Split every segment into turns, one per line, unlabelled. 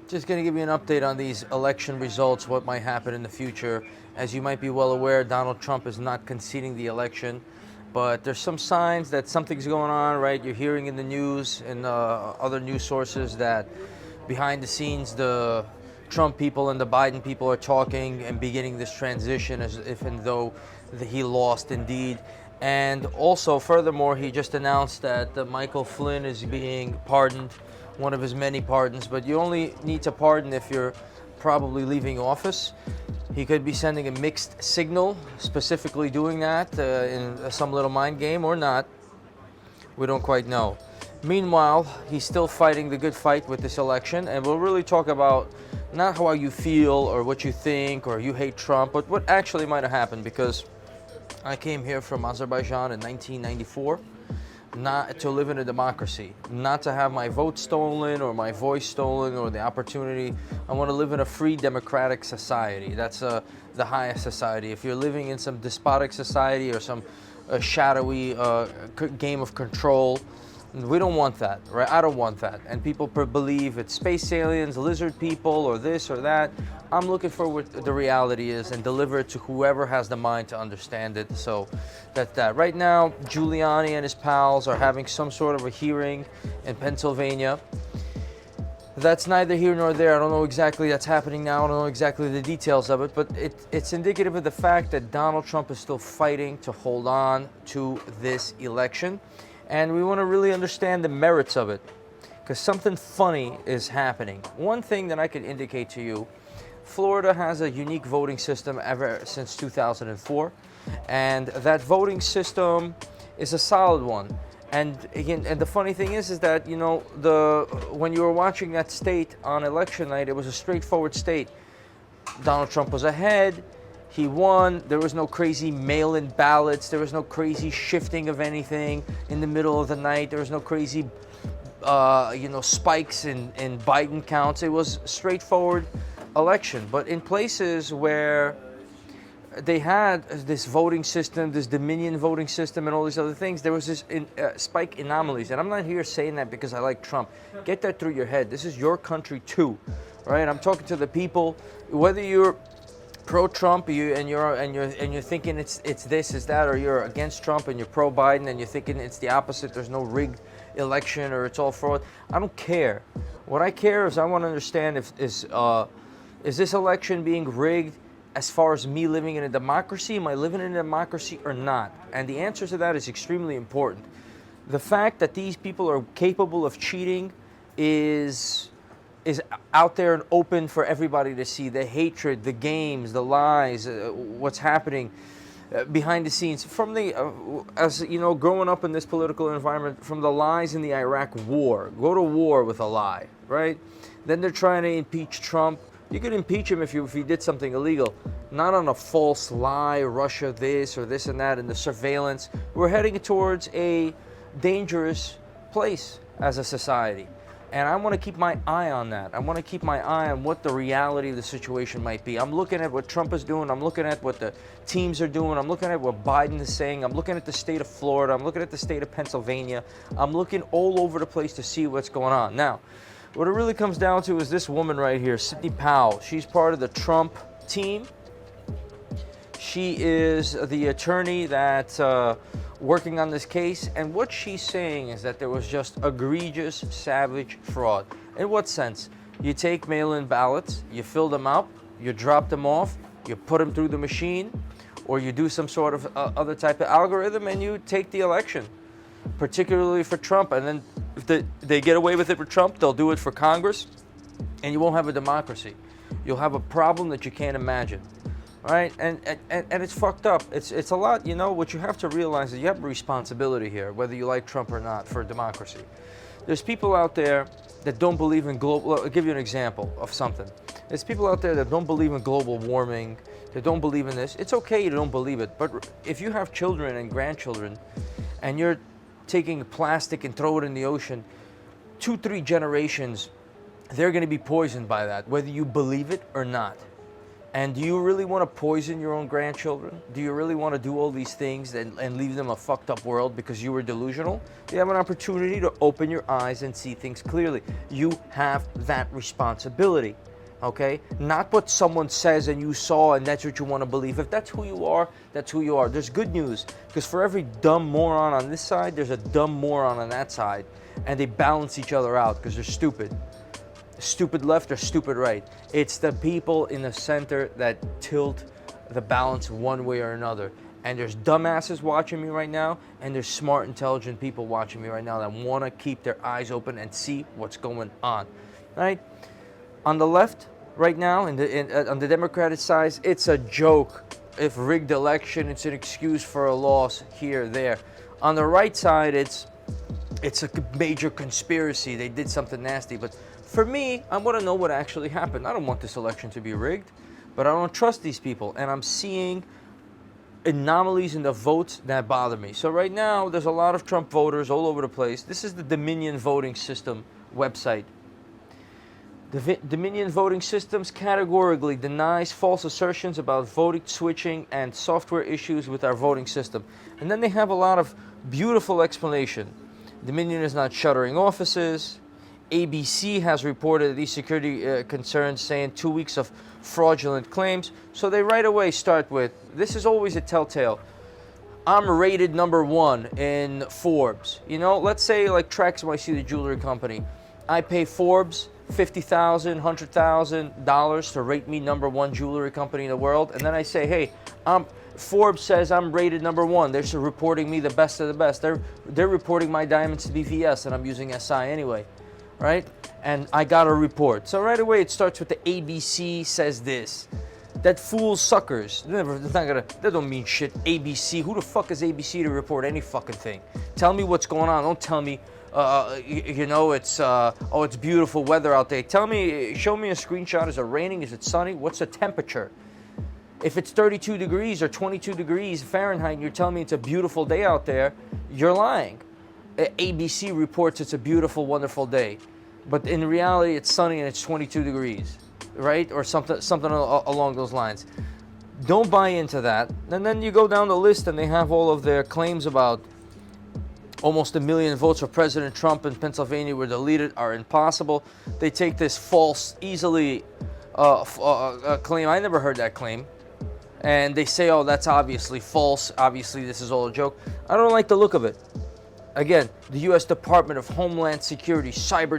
Just going to give you an update on these election results, what might happen in the future. As you might be well aware, Donald Trump is not conceding the election, but there's some signs that something's going on, right? You're hearing in the news and other news sources that behind the scenes, the Trump people and the Biden people are talking and beginning this transition as if and though he lost indeed. And also, furthermore, he just announced that Michael Flynn is being pardoned, one of his many pardons, but you only need to pardon if you're probably leaving office. He could be sending a mixed signal, specifically doing that in some little mind game or not. We don't quite know. Meanwhile, he's still fighting the good fight with this election, and we'll really talk about not how you feel or what you think or you hate Trump, but what actually might have happened, because I came here from Azerbaijan in 1994 not to live in a democracy, not to have my vote stolen or my voice stolen or the opportunity. I want to live in a free democratic society. That's the highest society. If you're living in some despotic society or some shadowy game of control, we don't want that, right? I don't want that. And people believe it's space aliens, lizard people, or this or that. I'm looking for what the reality is and deliver it to whoever has the mind to understand it. So that's that. Right now, Giuliani and his pals are having some sort of a hearing in Pennsylvania. That's neither here nor there. I don't know exactly that's happening now. I don't know exactly the details of it, but it's indicative of the fact that Donald Trump is still fighting to hold on to this election. And we want to really understand the merits of it, because something funny is happening. One thing that I could indicate to you, Florida has a unique voting system ever since 2004, and that voting system is a solid one. And again, and the funny thing is that, you know, when you were watching that state on election night, it was a straightforward state. Donald Trump was ahead. He won. There was no crazy mail-in ballots. There was no crazy shifting of anything in the middle of the night. There was no crazy, spikes in Biden counts. It was a straightforward election. But in places where they had this voting system, this Dominion voting system, and all these other things, there was this spike anomalies. And I'm not here saying that because I like Trump. Get that through your head. This is your country too, right? I'm talking to the people. Whether you're pro-Trump, and you're thinking it's this, is that, or you're against Trump and you're pro-Biden and you're thinking it's the opposite. There's no rigged election or it's all fraud. I don't care. What I care is I want to understand is this election being rigged as far as me living in a democracy? Am I living in a democracy or not? And the answer to that is extremely important. The fact that these people are capable of cheating is out there and open for everybody to see. The hatred, the games, the lies, what's happening behind the scenes. From as you know, growing up in this political environment, from the lies in the Iraq war. Go to war with a lie, right? Then they're trying to impeach Trump. You could impeach him if he did something illegal, not on a false lie, Russia this or this and that, and the surveillance. We're heading towards a dangerous place as a society. And I want to keep my eye on that. I want to keep my eye on what the reality of the situation might be. I'm looking at what Trump is doing. I'm looking at what the teams are doing. I'm looking at what Biden is saying. I'm looking at the state of Florida. I'm looking at the state of Pennsylvania. I'm looking all over the place to see what's going on. Now, what it really comes down to is this woman right here, Sidney Powell. She's part of the Trump team. She is the attorney that's working on this case, and what she's saying is that there was just egregious, savage fraud. In what sense? You take mail-in ballots, you fill them up, you drop them off, you put them through the machine, or you do some sort of other type of algorithm, and you take the election, particularly for Trump. And then if they get away with it for Trump, they'll do it for Congress, and you won't have a democracy. You'll have a problem that you can't imagine. Right, and it's fucked up. It's a lot. You know, what you have to realize is you have a responsibility here, whether you like Trump or not, for democracy. There's people out there that don't believe in global. I'll give you an example of something. There's people out there that don't believe in global warming. They don't believe in this. It's okay you don't believe it, but if you have children and grandchildren, and you're taking plastic and throw it in the ocean, 2-3 generations, they're going to be poisoned by that, whether you believe it or not. And do you really want to poison your own grandchildren? Do you really want to do all these things and leave them a fucked up world because you were delusional? You have an opportunity to open your eyes and see things clearly. You have that responsibility, okay? Not what someone says and you saw and that's what you want to believe. If that's who you are, that's who you are. There's good news, because for every dumb moron on this side, there's a dumb moron on that side. And they balance each other out because they're stupid. Stupid left or stupid right. It's the people in the center that tilt the balance one way or another. And there's dumbasses watching me right now, and there's smart, intelligent people watching me right now that want to keep their eyes open and see what's going on. Right? On the left, right now, on the Democratic side, it's a joke. If rigged election, it's an excuse for a loss here, there. On the right side, it's a major conspiracy. They did something nasty, but for me, I want to know what actually happened. I don't want this election to be rigged, but I don't trust these people. And I'm seeing anomalies in the votes that bother me. So right now, there's a lot of Trump voters all over the place. This is the Dominion voting system website. The Dominion voting systems categorically denies false assertions about voting switching and software issues with our voting system. And then they have a lot of beautiful explanation. Dominion is not shuttering offices. ABC has reported these security concerns, saying 2 weeks of fraudulent claims. So they right away start with, this is always a telltale. I'm rated #1 in Forbes. You know, let's say like Trax, the jewelry company. I pay Forbes $50,000, $100,000 to rate me #1 jewelry company in the world. And then I say, hey, Forbes says I'm rated #1. They're reporting me the best of the best. They're reporting my diamonds to be VS, and I'm using SI anyway, right? And I got a report. So right away it starts with the ABC says this. That fools suckers. They don't mean shit. ABC. Who the fuck is ABC to report any fucking thing? Tell me what's going on. Don't tell me. It's beautiful weather out there. Show me a screenshot. Is it raining? Is it sunny? What's the temperature? If it's 32 degrees or 22 degrees Fahrenheit and you're telling me it's a beautiful day out there, you're lying. ABC reports it's a beautiful, wonderful day. But in reality, it's sunny and it's 22 degrees, right? Or something along those lines. Don't buy into that. And then you go down the list and they have all of their claims about almost 1 million votes for President Trump in Pennsylvania were deleted are impossible. They take this false, easily claim. I never heard that claim. And they say, oh, that's obviously false. Obviously, this is all a joke. I don't like the look of it. Again, the U.S. Department of Homeland Security Cyber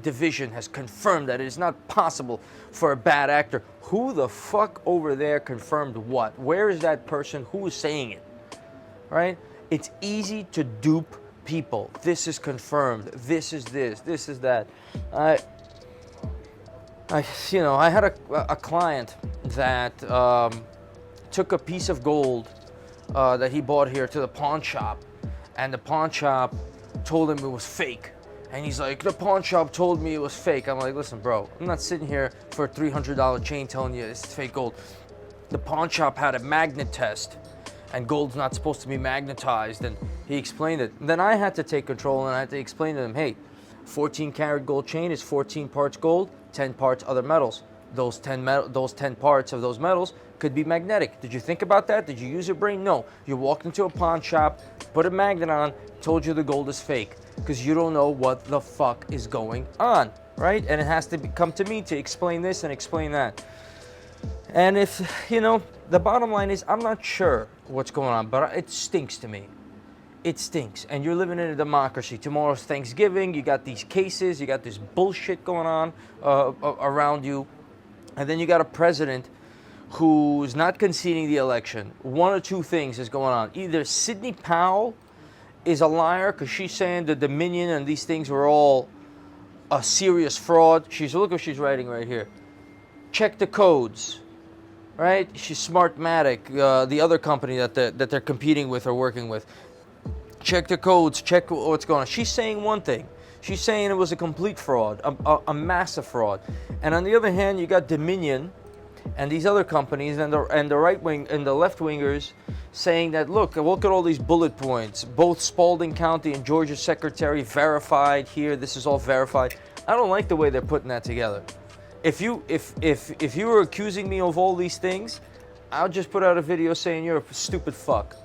Division has confirmed that it is not possible for a bad actor. Who the fuck over there confirmed what? Where is that person? Who is saying it? Right? It's easy to dupe people. This is confirmed. This is this. This is that. I had a client that took a piece of gold that he bought here to the pawn shop, and the pawn shop told him it was fake. And he's like, the pawn shop told me it was fake. I'm like, listen, bro, I'm not sitting here for a $300 chain telling you it's fake gold. The pawn shop had a magnet test, and gold's not supposed to be magnetized, and he explained it. And then I had to take control, and I had to explain to him, hey, 14 karat gold chain is 14 parts gold, 10 parts other metals. Those 10 parts of those metals could be magnetic. Did you think about that? Did you use your brain? No. You walked into a pawn shop, put a magnet on, told you the gold is fake, because you don't know what the fuck is going on, right? And it has to come to me to explain this and explain that. And if, the bottom line is, I'm not sure what's going on, but it stinks to me. It stinks. And you're living in a democracy. Tomorrow's Thanksgiving. You got these cases. You got this bullshit going on around you. And then you got a president who's not conceding the election. One or two things is going on. Either Sidney Powell is a liar because she's saying the Dominion and these things were all a serious fraud. Look what she's writing right here. Check the codes. Right? She's Smartmatic, the other company that they're competing with or working with. Check the codes, check what's going on. She's saying one thing. She's saying it was a complete fraud, a massive fraud. And on the other hand, you got Dominion and these other companies and the right wing and the left wingers saying that, look at all these bullet points. Both Spalding County and Georgia Secretary verified here. This is all verified. I don't like the way they're putting that together. if you were accusing me of all these things, I'll just put out a video saying you're a stupid fuck.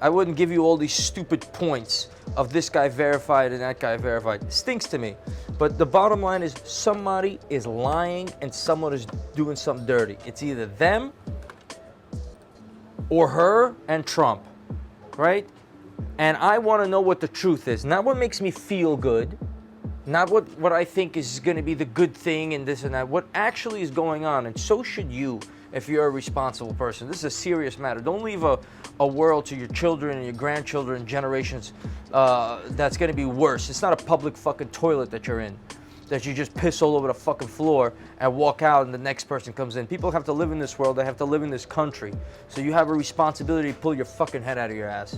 I wouldn't give you all these stupid points of this guy verified and that guy verified. It stinks to me. But the bottom line is somebody is lying and someone is doing something dirty. It's either them or her and Trump, right? And I want to know what the truth is. Not what makes me feel good. Not what I think is going to be the good thing and this and that. What actually is going on. And so should you if you're a responsible person. This is a serious matter. Don't leave a world to your children and your grandchildren, generations, that's going to be worse. It's not a public fucking toilet that you're in, that you just piss all over the fucking floor and walk out and the next person comes in. People have to live in this world. They have to live in this country. So you have a responsibility to pull your fucking head out of your ass.